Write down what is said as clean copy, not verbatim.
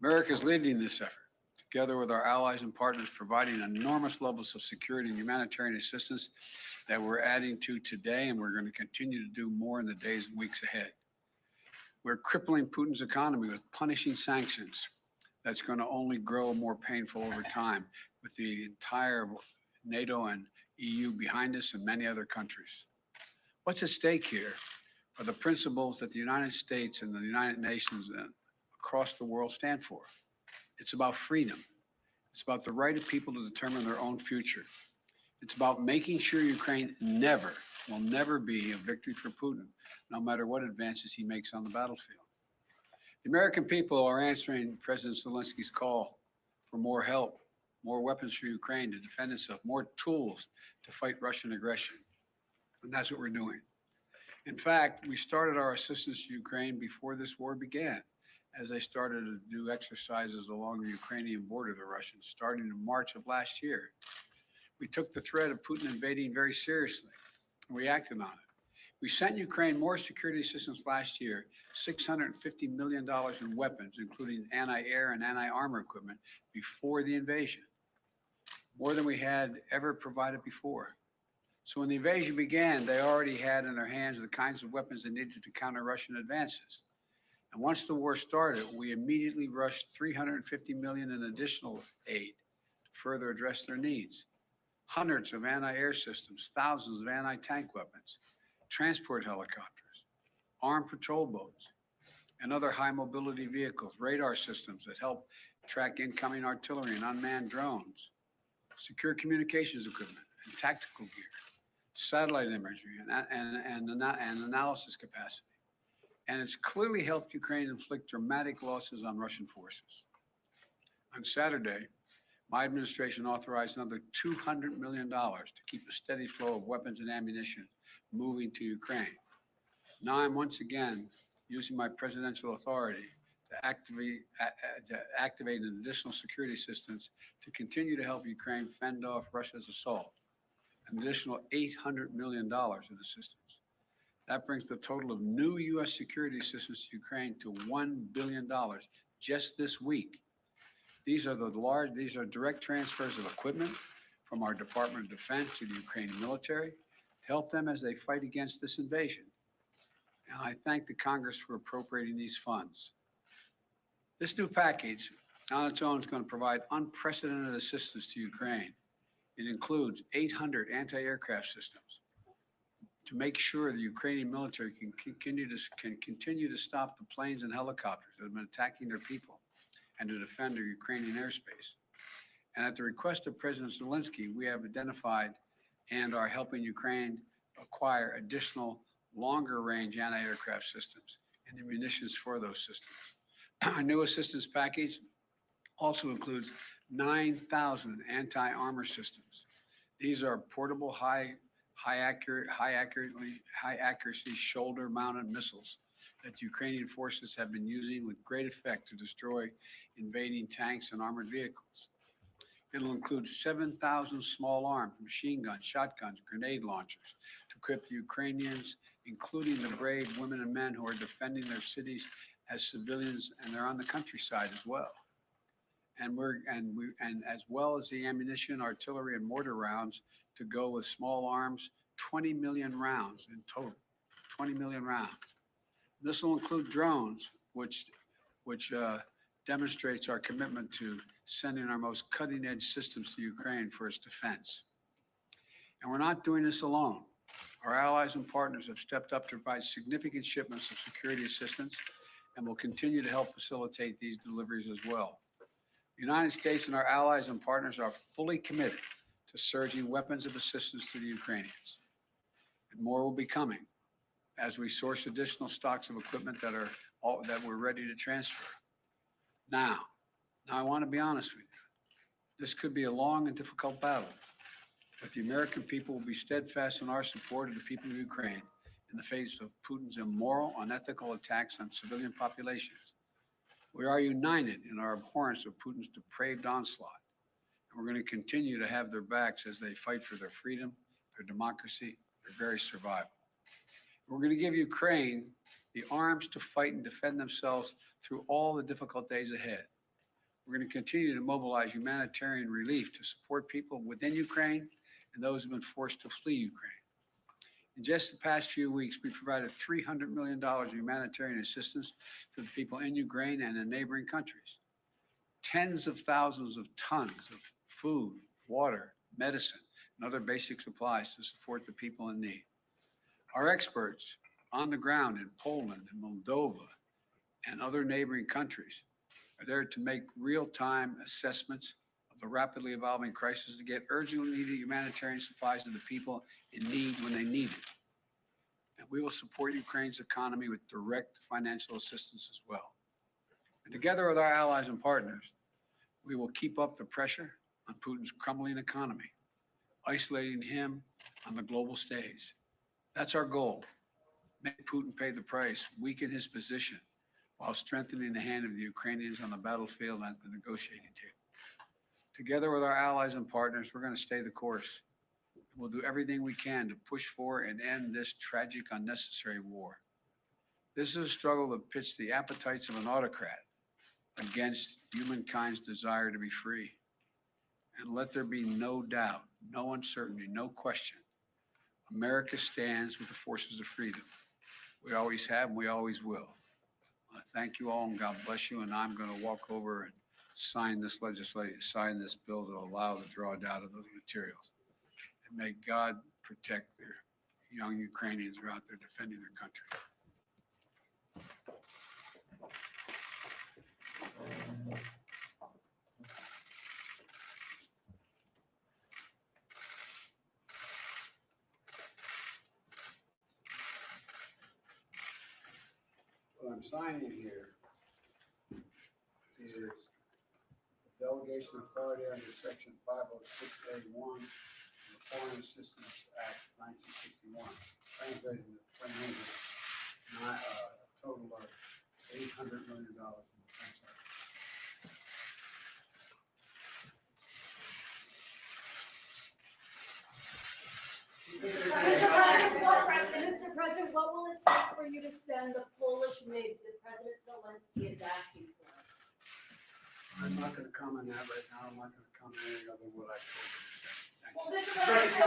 America is leading this effort, together with our allies and partners, providing enormous levels of security and humanitarian assistance that we're adding to today, and we're going to continue to do more in the days and weeks ahead. We're crippling Putin's economy with punishing sanctions that's going to only grow more painful over time, with the entire NATO and EU behind us and many other countries. What's at stake here are the principles that the United States and the United Nations and across the world stand for. It's about freedom. It's about the right of people to determine their own future. It's about making sure Ukraine will never be a victory for Putin, no matter what advances he makes on the battlefield. The American people are answering President Zelensky's call for more help, more weapons for Ukraine to defend itself, more tools to fight Russian aggression. And that's what we're doing. In fact, we started our assistance to Ukraine before this war began, as they started to do exercises along the Ukrainian border, the Russians, starting in March of last year. We took the threat of Putin invading very seriously, and we acted on it. We sent Ukraine more security assistance last year, $650 million in weapons, including anti-air and anti-armor equipment, before the invasion, more than we had ever provided before. So when the invasion began, they already had in their hands the kinds of weapons they needed to counter Russian advances. And once the war started, we immediately rushed $350 million in additional aid to further address their needs. Hundreds of anti-air systems, thousands of anti-tank weapons, transport helicopters, armed patrol boats, and other high-mobility vehicles, radar systems that help track incoming artillery and unmanned drones, secure communications equipment and tactical gear, satellite imagery and analysis capacity. And it's clearly helped Ukraine inflict dramatic losses on Russian forces. On Saturday, my administration authorized another $200 million to keep a steady flow of weapons and ammunition moving to Ukraine. Now I'm once again using my presidential authority to activate an additional security assistance to continue to help Ukraine fend off Russia's assault, an additional $800 million in assistance. That brings the total of new U.S. security assistance to Ukraine to $1 billion just this week. These are direct transfers of equipment from our Department of Defense to the Ukrainian military to help them as they fight against this invasion. And I thank the Congress for appropriating these funds. This new package on its own is going to provide unprecedented assistance to Ukraine. It includes 800 anti-aircraft systems to make sure the Ukrainian military can continue to stop the planes and helicopters that have been attacking their people and to defend their Ukrainian airspace. And at the request of President Zelensky, we have identified and are helping Ukraine acquire additional longer-range anti-aircraft systems and the munitions for those systems. Our new assistance package also includes 9,000 anti-armor systems. These are portable, high accuracy shoulder-mounted missiles that the Ukrainian forces have been using with great effect to destroy invading tanks and armored vehicles. It'll include 7,000 small arms, machine guns, shotguns, grenade launchers to equip the Ukrainians, including the brave women and men who are defending their cities as civilians, and they're on the countryside as well. And as well as the ammunition, artillery, and mortar rounds to go with small arms, 20 million rounds in total, 20 million rounds. This will include drones, which demonstrates our commitment to sending our most cutting-edge systems to Ukraine for its defense. And we're not doing this alone. Our allies and partners have stepped up to provide significant shipments of security assistance and will continue to help facilitate these deliveries as well. The United States and our allies and partners are fully committed to surging weapons of assistance to the Ukrainians. And more will be coming as we source additional stocks of equipment that we're ready to transfer. Now I want to be honest with you. This could be a long and difficult battle, but the American people will be steadfast in our support of the people of Ukraine in the face of Putin's immoral, unethical attacks on civilian populations. We are united in our abhorrence of Putin's depraved onslaught, and we're going to continue to have their backs as they fight for their freedom, their democracy, their very survival. We're going to give Ukraine the arms to fight and defend themselves through all the difficult days ahead. We're going to continue to mobilize humanitarian relief to support people within Ukraine and those who have been forced to flee Ukraine. In just the past few weeks, we provided $300 million of humanitarian assistance to the people in Ukraine and in neighboring countries. Tens of thousands of tons of food, water, medicine, and other basic supplies to support the people in need. Our experts on the ground in Poland and Moldova and other neighboring countries are there to make real-time assessments of the rapidly evolving crisis to get urgently needed humanitarian supplies to the people in need when they need it. And we will support Ukraine's economy with direct financial assistance as well. And together with our allies and partners, we will keep up the pressure on Putin's crumbling economy, isolating him on the global stage. That's our goal. Make Putin pay the price, weaken his position, while strengthening the hand of the Ukrainians on the battlefield and at the negotiating table. Together with our allies and partners, we're going to stay the course. We'll do everything we can to push for and end this tragic, unnecessary war. This is a struggle that pits the appetites of an autocrat against humankind's desire to be free. And let there be no doubt, no uncertainty, no question. America stands with the forces of freedom. We always have and we always will. Thank you all and God bless you. And I'm going to walk over and sign this bill to allow the drawdown of those materials. And may God protect their young Ukrainians who are out there defending their country. What I'm signing here is the delegation authority under Section 506A1 of the Foreign Assistance Act 1961, translated into plain English, a total of $800 million in defense efforts. Mr. President, what will it take for you to send the Polish MiGs that President Zelensky is asking for? I'm not going to comment on that right now. I'm not going to comment any other than what I told you. Thank you. Well, Mr. President,